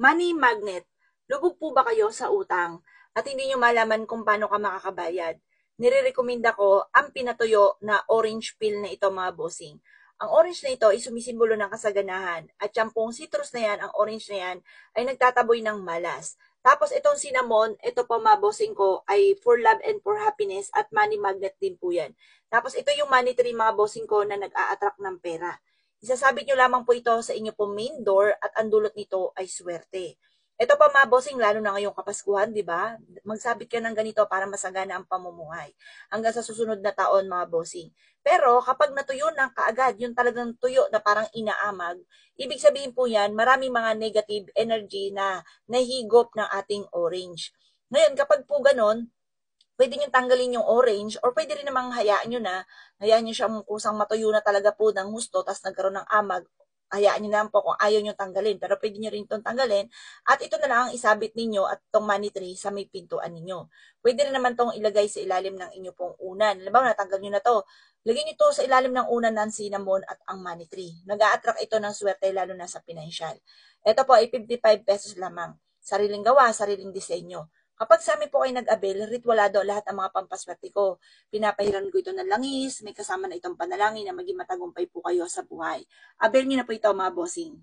Money magnet. Lubog po ba kayo sa utang at hindi nyo malaman kung paano ka makakabayad? Nirerekomenda ko ang pinatuyo na orange peel na ito mga bossing. Ang orange na ito ay sumisimbolo ng kasaganahan at yung pong citrus na yan, ang orange na yan, ay nagtataboy ng malas. Tapos itong cinnamon, ito po mga bossing ko ay for love and for happiness at money magnet din po yan. Tapos ito yung money tree mga bossing ko na nag-a-attract ng pera. Isasabit nyo lamang po ito sa inyo pong main door at ang dulot nito ay swerte. Ito pa mga bossing, lalo na ngayong Kapaskuhan, di ba? Magsabit ka ng ganito para masagana ang pamumuhay. Hanggang sa susunod na taon mga bossing. Pero kapag natuyo na kaagad, yung talagang tuyo na parang inaamag, ibig sabihin po yan, maraming mga negative energy na nahigop ng ating orange. Ngayon, kapag po ganon, pwede nyo tanggalin yung orange or pwede rin namang hayaan nyo siyang kusang matuyo na talaga po ng husto tapos nagkaroon ng amag, hayaan nyo na po kung ayaw nyo tanggalin. Pero pwede nyo rin itong tanggalin at ito na lang ang isabit ninyo at itong money tree sa may pintuan ninyo. Pwede rin naman itong ilagay sa ilalim ng inyo pong unan. Halimbawa, natanggal nyo na to. Lagyan nyo ito sa ilalim ng unan ng cinnamon at ang money tree. Nag-a-attract ito ng swerte lalo na sa financial. Ito po ay 55 pesos lamang. Sariling gawa, sariling disenyo. Kapag sa amin po kayo nag-avail, ritualado lahat ang mga pampaswerte ko. Pinapahiran ko ito ng langis, may kasama na itong panalangin na maging matagumpay po kayo sa buhay. Avail nyo na po ito mga bossing.